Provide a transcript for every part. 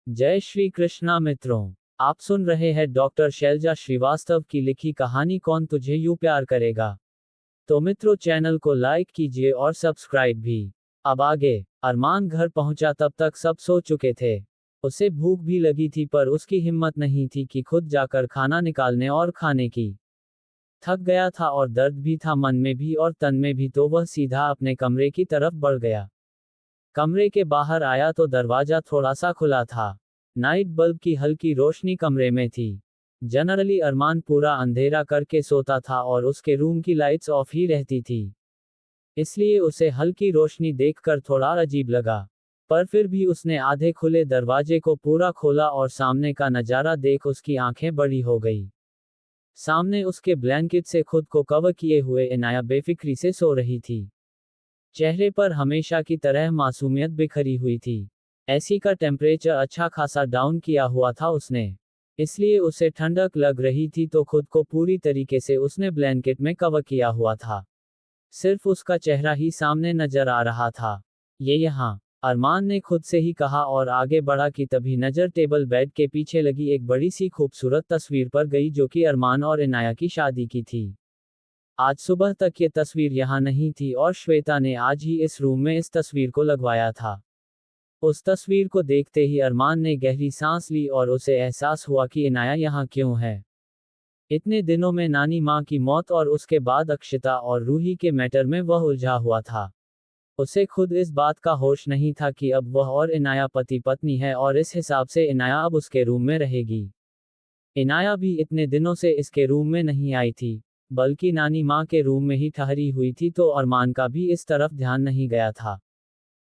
जय श्री कृष्णा मित्रों, आप सुन रहे हैं डॉक्टर शैलजा श्रीवास्तव की लिखी कहानी कौन तुझे यूं प्यार करेगा। तो मित्रों, चैनल को लाइक कीजिए और सब्सक्राइब भी। अब आगे। अरमान घर पहुंचा तब तक सब सो चुके थे। उसे भूख भी लगी थी पर उसकी हिम्मत नहीं थी कि खुद जाकर खाना निकालने और खाने की। थक गया था और दर्द भी था मन में भी और तन में भी, तो वह सीधा अपने कमरे की तरफ बढ़ गया। कमरे के बाहर आया तो दरवाजा थोड़ा सा खुला था। नाइट बल्ब की हल्की रोशनी कमरे में थी। जनरली अरमान पूरा अंधेरा करके सोता था और उसके रूम की लाइट्स ऑफ ही रहती थी, इसलिए उसे हल्की रोशनी देखकर थोड़ा अजीब लगा। पर फिर भी उसने आधे खुले दरवाजे को पूरा खोला और सामने का नज़ारा देख उसकी आंखें बड़ी हो गई। सामने उसके ब्लैंकेट से खुद को कवर किए हुए इनाया बेफिक्री से सो रही थी। चेहरे पर हमेशा की तरह मासूमियत बिखरी हुई थी। एसी का टेम्परेचर अच्छा खासा डाउन किया हुआ था उसने, इसलिए उसे ठंडक लग रही थी, तो खुद को पूरी तरीके से उसने ब्लैंकेट में कवर किया हुआ था। सिर्फ उसका चेहरा ही सामने नजर आ रहा था। ये यहाँ, अरमान ने खुद से ही कहा और आगे बढ़ा कि तभी नजर टेबल बेड के पीछे लगी एक बड़ी सी खूबसूरत तस्वीर पर गई, जो कि अरमान और इनाया की शादी की थी। आज सुबह तक ये तस्वीर यहाँ नहीं थी और श्वेता ने आज ही इस रूम में इस तस्वीर को लगवाया था। उस तस्वीर को देखते ही अरमान ने गहरी सांस ली और उसे एहसास हुआ कि इनाया यहाँ क्यों है। इतने दिनों में नानी माँ की मौत और उसके बाद अक्षिता और रूही के मैटर में वह उलझा हुआ था। उसे खुद इस बात का होश नहीं था कि अब वह और इनाया पति पत्नी है और इस हिसाब से इनाया अब उसके रूम में रहेगी। इनाया भी इतने दिनों से इसके रूम में नहीं आई थी, बल्कि नानी माँ के रूम में ही ठहरी हुई थी, तो अरमान का भी इस तरफ ध्यान नहीं गया था।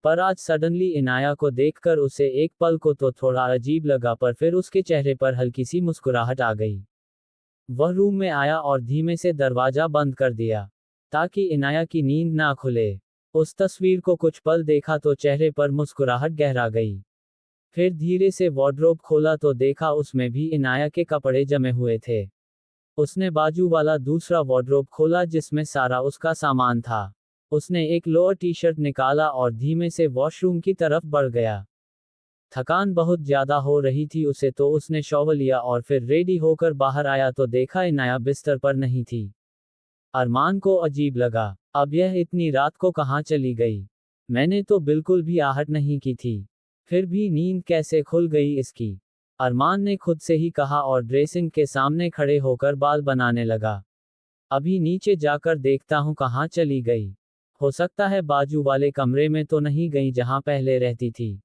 पर आज सडनली इनाया को देखकर उसे एक पल को तो थोड़ा अजीब लगा, पर फिर उसके चेहरे पर हल्की सी मुस्कुराहट आ गई। वह रूम में आया और धीमे से दरवाजा बंद कर दिया, ताकि इनाया की नींद ना खुले। उस तस्वीर को कुछ पल देखा तो चेहरे पर मुस्कुराहट गहरा गई। फिर धीरे से वार्डरोब खोला तो देखा उसमें भी इनाया के कपड़े जमे हुए थे। उसने बाजू वाला दूसरा वार्डरोब खोला जिसमें सारा उसका सामान था। उसने एक लोअर टी शर्ट निकाला और धीमे से वॉशरूम की तरफ बढ़ गया। थकान बहुत ज्यादा हो रही थी उसे, तो उसने शॉवर लिया और फिर रेडी होकर बाहर आया तो देखा इनाया बिस्तर पर नहीं थी। अरमान को अजीब लगा, अब यह इतनी रात को कहाँ चली गई। मैंने तो बिल्कुल भी आहट नहीं की थी, फिर भी नींद कैसे खुल गई इसकी। अरमान ने खुद से ही कहा और ड्रेसिंग के सामने खड़े होकर बाल बनाने लगा। अभी नीचे जाकर देखता हूँ कहाँ चली गई। हो सकता है बाजू वाले कमरे में तो नहीं गई जहाँ पहले रहती थी।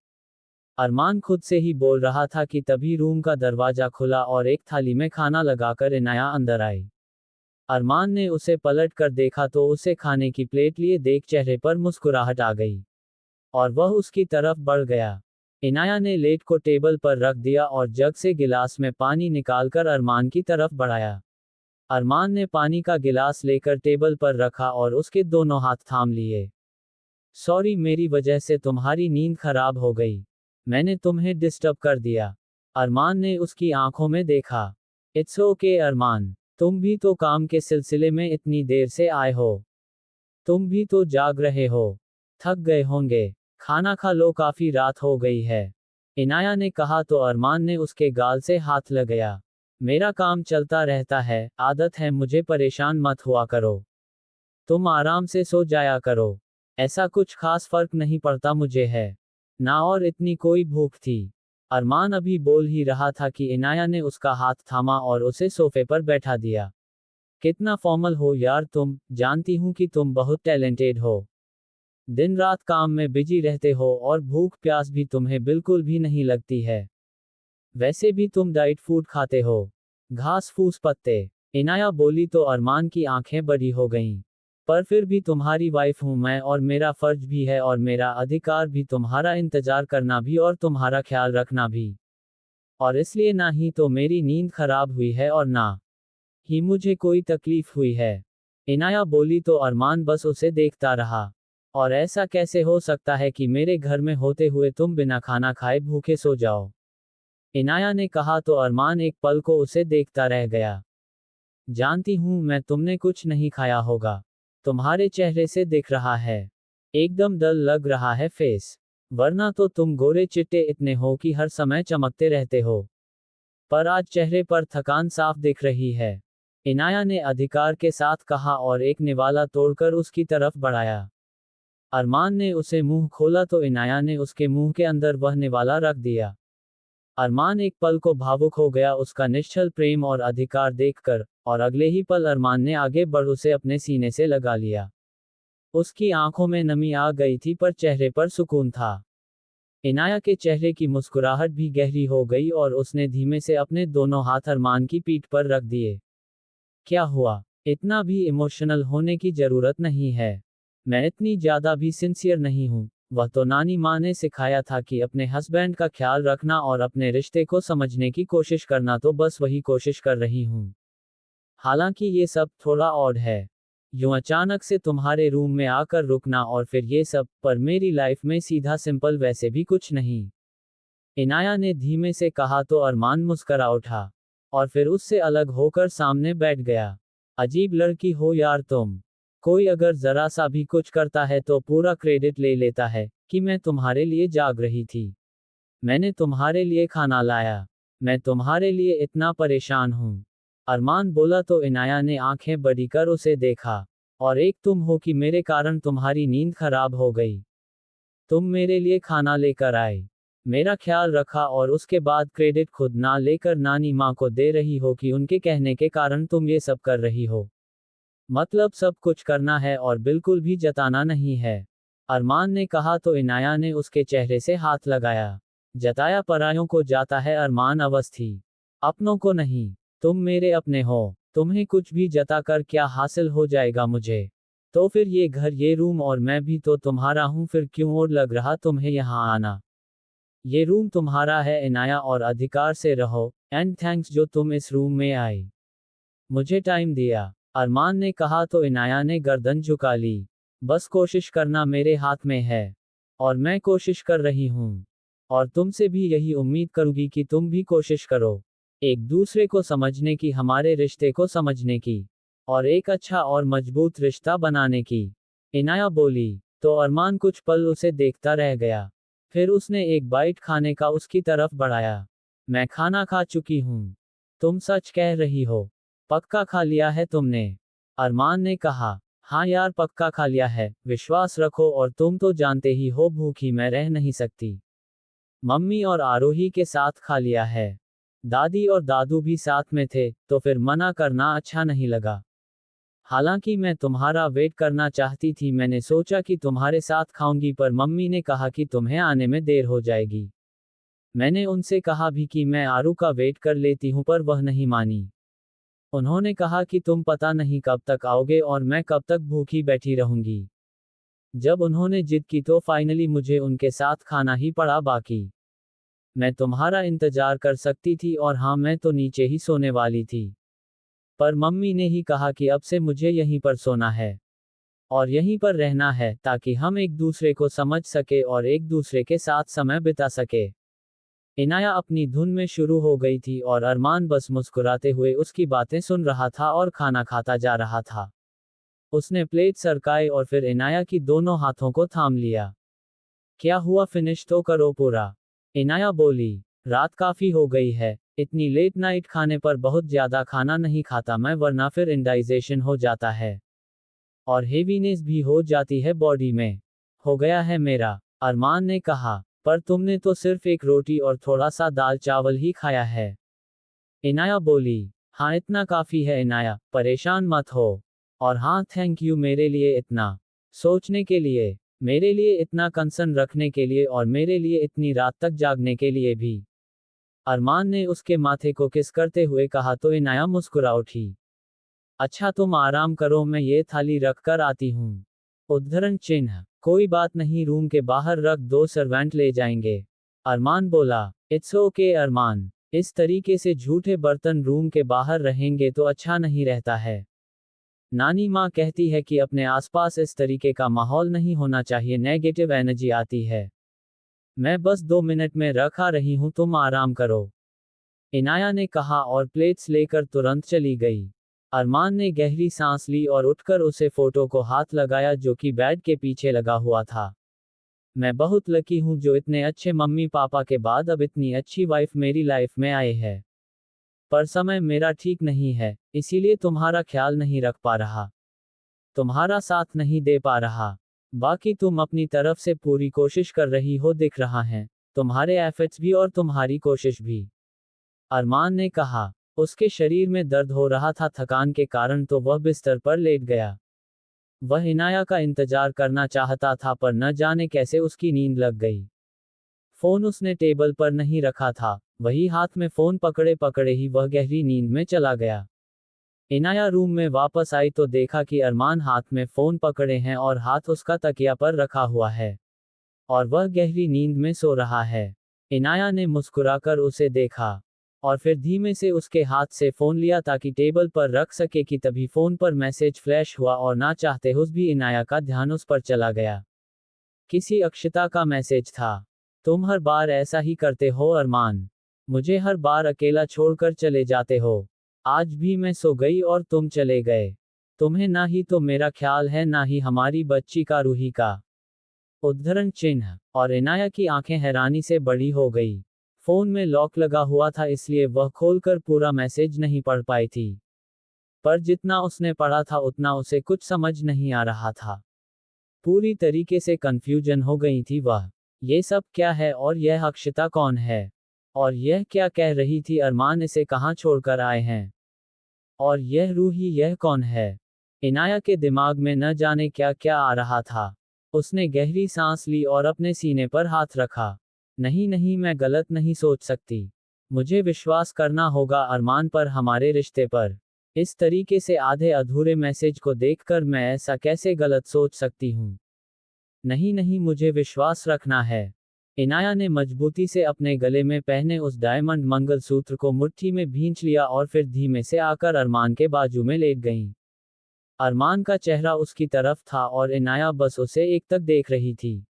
अरमान खुद से ही बोल रहा था कि तभी रूम का दरवाजा खुला और एक थाली में खाना लगाकर इनाया अंदर आई। अरमान ने उसे पलट कर देखा तो उसे खाने की प्लेट लिए देख चेहरे पर मुस्कुराहट आ गई और वह उसकी तरफ बढ़ गया। इनाया ने प्लेट को टेबल पर रख दिया और जग से गिलास में पानी निकालकर अरमान की तरफ बढ़ाया। अरमान ने पानी का गिलास लेकर टेबल पर रखा और उसके दोनों हाथ थाम लिए। सॉरी, मेरी वजह से तुम्हारी नींद खराब हो गई। मैंने तुम्हें डिस्टर्ब कर दिया। अरमान ने उसकी आंखों में देखा। इट्स ओके अरमान, तुम भी तो काम के सिलसिले में इतनी देर से आए हो। तुम भी तो जाग रहे हो, थक गए होंगे। खाना खा लो, काफी रात हो गई है। इनाया ने कहा तो अरमान ने उसके गाल से हाथ लगाया। मेरा काम चलता रहता है, आदत है, मुझे परेशान मत हुआ करो। तुम आराम से सो जाया करो। ऐसा कुछ खास फर्क नहीं पड़ता मुझे है ना, और इतनी कोई भूख थी। अरमान अभी बोल ही रहा था कि इनाया ने उसका हाथ थामा और उसे सोफे पर बैठा दिया। कितना फॉर्मल हो यार तुम, जानती हूँ कि तुम बहुत टैलेंटेड हो। दिन रात काम में बिजी रहते हो और भूख प्यास भी तुम्हें बिल्कुल भी नहीं लगती है। वैसे भी तुम डाइट फूड खाते हो, घास फूस पत्ते। इनाया बोली तो अरमान की आंखें बड़ी हो गईं। पर फिर भी तुम्हारी वाइफ हूं मैं और मेरा फर्ज भी है और मेरा अधिकार भी तुम्हारा इंतजार करना भी और तुम्हारा ख्याल रखना भी। और इसलिए ना ही तो मेरी नींद खराब हुई है और ना ही मुझे कोई तकलीफ हुई है। इनाया बोली तो अरमान बस उसे देखता रहा। और ऐसा कैसे हो सकता है कि मेरे घर में होते हुए तुम बिना खाना खाए भूखे सो जाओ। इनाया ने कहा तो अरमान एक पल को उसे देखता रह गया। जानती हूं मैं, तुमने कुछ नहीं खाया होगा, तुम्हारे चेहरे से दिख रहा है। एकदम डल लग रहा है फेस। वरना तो तुम गोरे चिट्टे इतने हो कि हर समय चमकते रहते हो। पर आज चेहरे पर थकान साफ दिख रही है। इनाया ने अधिकार के साथ कहा और एक निवाला तोड़कर उसकी तरफ बढ़ाया। अरमान ने उसे मुंह खोला तो इनाया ने उसके मुंह के अंदर वह निवाला रख दिया। अरमान एक पल को भावुक हो गया उसका निश्चल प्रेम और अधिकार देखकर, और अगले ही पल अरमान ने आगे बढ़ उसे अपने सीने से लगा लिया। उसकी आंखों में नमी आ गई थी पर चेहरे पर सुकून था। इनाया के चेहरे की मुस्कुराहट भी गहरी हो गई और उसने धीमे से अपने दोनों हाथ अरमान की पीठ पर रख दिए। क्या हुआ? इतना भी इमोशनल होने की जरूरत नहीं है। मैं इतनी ज्यादा भी सिंसियर नहीं हूँ। वह तो नानी माँ ने सिखाया था कि अपने हस्बैंड का ख्याल रखना और अपने रिश्ते को समझने की कोशिश करना, तो बस वही कोशिश कर रही हूँ। हालांकि ये सब थोड़ा ऑड है। यूं अचानक से तुम्हारे रूम में आकर रुकना और फिर ये सब, पर मेरी लाइफ में सीधा सिंपल वैसे भी कुछ नहीं। इनाया ने धीमे से कहा तो अरमान मुस्करा उठा। और फिर उससे अलग होकर सामने बैठ गया। अजीब लड़की हो यार तुम। कोई अगर जरा सा भी कुछ करता है तो पूरा क्रेडिट ले लेता है कि मैं तुम्हारे लिए जाग रही थी। मैंने तुम्हारे लिए खाना लाया। मैं तुम्हारे लिए इतना परेशान हूँ। अरमान बोला तो इनाया ने आंखें बड़ी कर उसे देखा। और एक तुम हो कि मेरे कारण तुम्हारी नींद खराब हो गई। तुम मेरे लिए खाना लेकर आए, मेरा ख्याल रखा और उसके बाद क्रेडिट खुद ना लेकर नानी माँ को दे रही हो कि उनके कहने के कारण तुम ये सब कर रही हो। मतलब सब कुछ करना है और बिल्कुल भी जताना नहीं है। अरमान ने कहा तो इनाया ने उसके चेहरे से हाथ लगाया। जताया परायों को जाता है अरमान अवस्थी, अपनों को नहीं। तुम मेरे अपने हो। तुम्हें कुछ भी जता कर क्या हासिल हो जाएगा मुझे? तो फिर ये घर, ये रूम और मैं भी तो तुम्हारा हूं, फिर क्यों और लग रहा तुम्हें यहाँ आना? ये रूम तुम्हारा है इनाया और अधिकार से रहो। एंड थैंक्स जो तुम इस रूम में आई, मुझे टाइम दिया। अरमान ने कहा तो इनाया ने गर्दन झुका ली। बस कोशिश करना मेरे हाथ में है। और मैं कोशिश कर रही हूँ। और तुमसे भी यही उम्मीद करूंगी कि तुम भी कोशिश करो। एक दूसरे को समझने की, हमारे रिश्ते को समझने की। और एक अच्छा और मजबूत रिश्ता बनाने की। इनाया बोली। तो अरमान कुछ पल उसे देखता रह गया। फिर उसने एक बाइट खाने का उसकी तरफ बढ़ाया। मैं खाना खा चुकी हूँ। तुम सच कह रही हो? पक्का खा लिया है तुमने? अरमान ने कहा। हाँ यार, पक्का खा लिया है, विश्वास रखो, और तुम तो जानते ही हो भूखी मैं रह नहीं सकती। मम्मी और आरोही के साथ खा लिया है। दादी और दादू भी साथ में थे, तो फिर मना करना अच्छा नहीं लगा। हालांकि मैं तुम्हारा वेट करना चाहती थी, मैंने सोचा कि तुम्हारे साथ खाऊंगी, पर मम्मी ने कहा कि तुम्हें आने में देर हो जाएगी। मैंने उनसे कहा भी कि मैं आरू का वेट कर लेती हूँ, पर वह नहीं मानी। उन्होंने कहा कि तुम पता नहीं कब तक आओगे और मैं कब तक भूखी बैठी रहूंगी। जब उन्होंने जिद की तो फाइनली मुझे उनके साथ खाना ही पड़ा। बाकी मैं तुम्हारा इंतजार कर सकती थी, और हाँ, मैं तो नीचे ही सोने वाली थी। पर मम्मी ने ही कहा कि अब से मुझे यहीं पर सोना है। और यहीं पर रहना है, ताकि हम एक दूसरे को समझ सके और एक दूसरे के साथ समय बिता सके। इनाया अपनी धुन में शुरू हो गई थी और अरमान बस मुस्कुराते हुए उसकी बातें सुन रहा था और खाना खाता जा रहा था। उसने प्लेट सरकाई और फिर इनाया की दोनों हाथों को थाम लिया। क्या हुआ, फिनिश तो करो पूरा। इनाया बोली। रात काफी हो गई है, इतनी लेट नाइट खाने पर बहुत ज्यादा खाना नहीं खाता मैं, वरना फिर इंडाइजेशन हो जाता है। और हेवीनेस भी हो जाती है बॉडी में। हो गया है मेरा, अरमान ने कहा। पर तुमने तो सिर्फ एक रोटी और थोड़ा सा दाल चावल ही खाया है। इनाया बोली। हाँ, इतना काफी है इनाया, परेशान मत हो। और हाँ, थैंक यू मेरे लिए इतना सोचने के लिए, मेरे लिए इतना कंसर्न रखने के लिए, और मेरे लिए इतनी रात तक जागने के लिए भी। अरमान ने उसके माथे को किस करते हुए कहा तो इनाया मुस्कुरा उठी। अच्छा तुम आराम करो, मैं ये थाली रख कर आती हूँ। उद्धरण चिन्ह। कोई बात नहीं, रूम के बाहर रख दो, सर्वेंट ले जाएंगे। अरमान बोला। इट्स ओके अरमान, इस तरीके से झूठे बर्तन रूम के बाहर रहेंगे तो अच्छा नहीं रहता है। नानी माँ कहती है कि अपने आसपास इस तरीके का माहौल नहीं होना चाहिए, नेगेटिव एनर्जी आती है। मैं बस 2 मिनट में रखा रही हूँ, तुम आराम करो। इनाया ने कहा और प्लेट्स लेकर तुरंत चली गई। अरमान ने गहरी सांस ली और उठकर उसे फोटो को हाथ लगाया जो कि बेड के पीछे लगा हुआ था। मैं बहुत लकी हूँ जो इतने अच्छे मम्मी पापा के बाद अब इतनी अच्छी वाइफ मेरी लाइफ में आए है। पर समय मेरा ठीक नहीं है, इसीलिए तुम्हारा ख्याल नहीं रख पा रहा, तुम्हारा साथ नहीं दे पा रहा। बाकी तुम अपनी तरफ से पूरी कोशिश कर रही हो, दिख रहा है तुम्हारे एफर्ट्स भी और तुम्हारी कोशिश भी। अरमान ने कहा। उसके शरीर में दर्द हो रहा था थकान के कारण, तो वह बिस्तर पर लेट गया। वह इनाया का इंतजार करना चाहता था, पर न जाने कैसे उसकी नींद लग गई। फोन उसने टेबल पर नहीं रखा था, वही हाथ में फोन पकड़े पकड़े ही वह गहरी नींद में चला गया। इनाया रूम में वापस आई तो देखा कि अरमान हाथ में फोन पकड़े हैं और हाथ उसका तकिया पर रखा हुआ है, और वह गहरी नींद में सो रहा है। इनाया ने मुस्कुराकर उसे देखा और फिर धीमे से उसके हाथ से फोन लिया ताकि टेबल पर रख सके कि तभी फोन पर मैसेज फ्लैश हुआ और ना चाहते हुए भी इनाया का ध्यान उस पर चला गया। किसी अक्षता का मैसेज था। तुम हर बार ऐसा ही करते हो अरमान, मुझे हर बार अकेला छोड़कर चले जाते हो। आज भी मैं सो गई और तुम चले गए। तुम्हें ना ही तो मेरा ख्याल है, ना ही हमारी बच्ची का, रूही का। उद्धरण चिन्ह। और इनाया की आंखें हैरानी से बड़ी हो गई। फोन में लॉक लगा हुआ था, इसलिए वह खोलकर पूरा मैसेज नहीं पढ़ पाई थी। पर जितना उसने पढ़ा था उतना उसे कुछ समझ नहीं आ रहा था। पूरी तरीके से कंफ्यूजन हो गई थी वह। ये सब क्या है, और यह अक्षता कौन है? और यह क्या कह रही थी, अरमान इसे कहाँ छोड़कर आए हैं? और यह रूही, यह कौन है? इनाया के दिमाग में न जाने क्या क्या आ रहा था। उसने गहरी सांस ली और अपने सीने पर हाथ रखा। नहीं नहीं, मैं गलत नहीं सोच सकती। मुझे विश्वास करना होगा अरमान पर, हमारे रिश्ते पर। इस तरीके से आधे अधूरे मैसेज को देखकर मैं ऐसा कैसे गलत सोच सकती हूँ? नहीं नहीं, मुझे विश्वास रखना है। इनाया ने मजबूती से अपने गले में पहने उस डायमंड मंगलसूत्र को मुट्ठी में भींच लिया और फिर धीमे से आकर अरमान के बाजू में लेट गईं। अरमान का चेहरा उसकी तरफ था और इनाया बस उसे एक तक देख रही थी।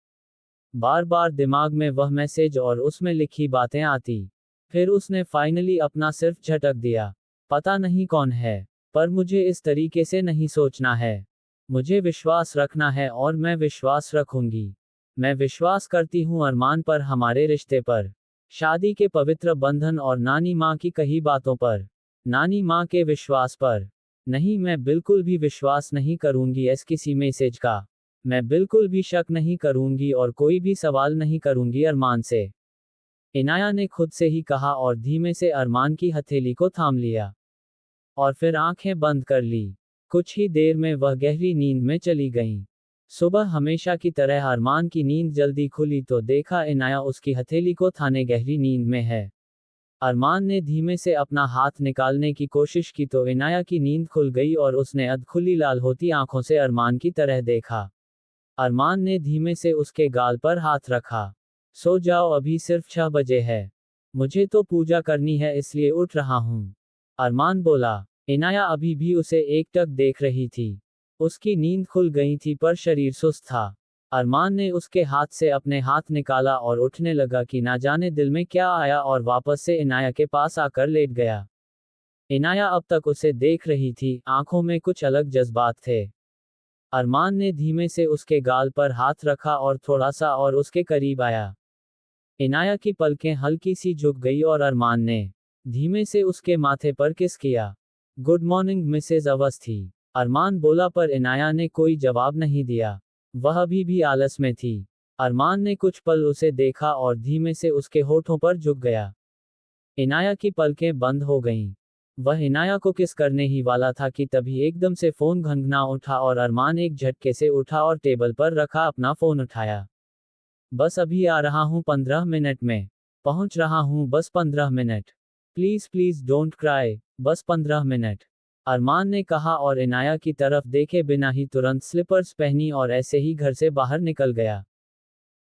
बार बार दिमाग में वह मैसेज और उसमें लिखी बातें आती। फिर उसने फाइनली अपना सिर्फ झटक दिया। पता नहीं कौन है, पर मुझे इस तरीके से नहीं सोचना है। मुझे विश्वास रखना है और मैं विश्वास रखूंगी। मैं विश्वास करती हूँ अरमान पर, हमारे रिश्ते पर, शादी के पवित्र बंधन और नानी माँ की कही बातों पर, नानी माँ के विश्वास पर। नहीं, मैं बिल्कुल भी विश्वास नहीं करूंगी इस किसी मैसेज का। मैं बिल्कुल भी शक नहीं करूंगी और कोई भी सवाल नहीं करूंगी अरमान से। इनाया ने खुद से ही कहा और धीमे से अरमान की हथेली को थाम लिया और फिर आंखें बंद कर ली। कुछ ही देर में वह गहरी नींद में चली गईं। सुबह हमेशा की तरह अरमान की नींद जल्दी खुली तो देखा इनाया उसकी हथेली को थाने गहरी नींद में है। अरमान ने धीमे से अपना हाथ निकालने की कोशिश की तो इनाया की नींद खुल गई और उसने अधखुली लाल होती आंखों से अरमान की तरह देखा। अरमान ने धीमे से उसके गाल पर हाथ रखा। सो जाओ, अभी सिर्फ 6 बजे है। मुझे तो पूजा करनी है, इसलिए उठ रहा हूँ, अरमान बोला। इनाया अभी भी उसे एकटक देख रही थी। उसकी नींद खुल गई थी पर शरीर सुस्त था। अरमान ने उसके हाथ से अपने हाथ निकाला और उठने लगा कि ना जाने दिल में क्या आया और वापस से इनाया के पास आकर लेट गया। इनाया अब तक उसे देख रही थी, आंखों में कुछ अलग जज्बात थे। अरमान ने धीमे से उसके गाल पर हाथ रखा और थोड़ा सा और उसके करीब आया। इनाया की पलकें हल्की सी झुक गई और अरमान ने धीमे से उसके माथे पर किस किया। गुड मॉर्निंग मिसेज अवस्थी, अरमान बोला, पर इनाया ने कोई जवाब नहीं दिया। वह अभी भी आलस में थी। अरमान ने कुछ पल उसे देखा और धीमे से उसके होठों पर झुक गया। इनाया की पलकें बंद हो गईं। वह इनाया को किस करने ही वाला था कि तभी एकदम से फोन घंघना उठा और अरमान एक झटके से उठा और टेबल पर रखा अपना फोन उठाया। बस अभी आ रहा हूँ, 15 मिनट में पहुंच रहा हूँ, बस 15 minute. Please please don't cry, बस 15 मिनट, अरमान ने कहा और इनाया की तरफ देखे बिना ही तुरंत स्लीपर्स पहनी और ऐसे ही घर से बाहर निकल गया।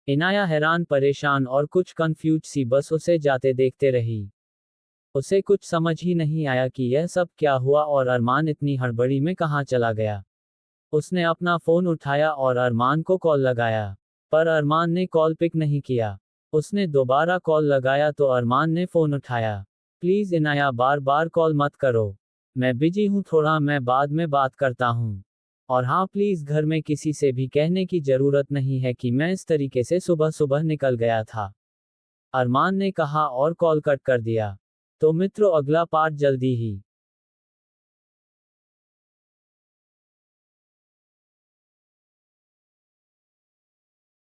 इनाया हैरान, परेशान और कुछ कंफ्यूज सी बस उसे जाते देखते रही। उसे कुछ समझ ही नहीं आया कि यह सब क्या हुआ और अरमान इतनी हड़बड़ी में कहाँ चला गया। उसने अपना फोन उठाया और अरमान को कॉल लगाया, पर अरमान ने कॉल पिक नहीं किया। उसने दोबारा कॉल लगाया तो अरमान ने फोन उठाया। Please Inaya, bar bar call मत करो, मैं बिजी हूँ थोड़ा, मैं बाद में बात करता हूँ। और हाँ प्लीज़ घर में किसी से भी कहने की ज़रूरत नहीं है कि मैं इस तरीके से सुबह सुबह निकल गया था, अरमान ने कहा और कॉल कट कर दिया। तो मित्रों अगला पार्ट जल्दी ही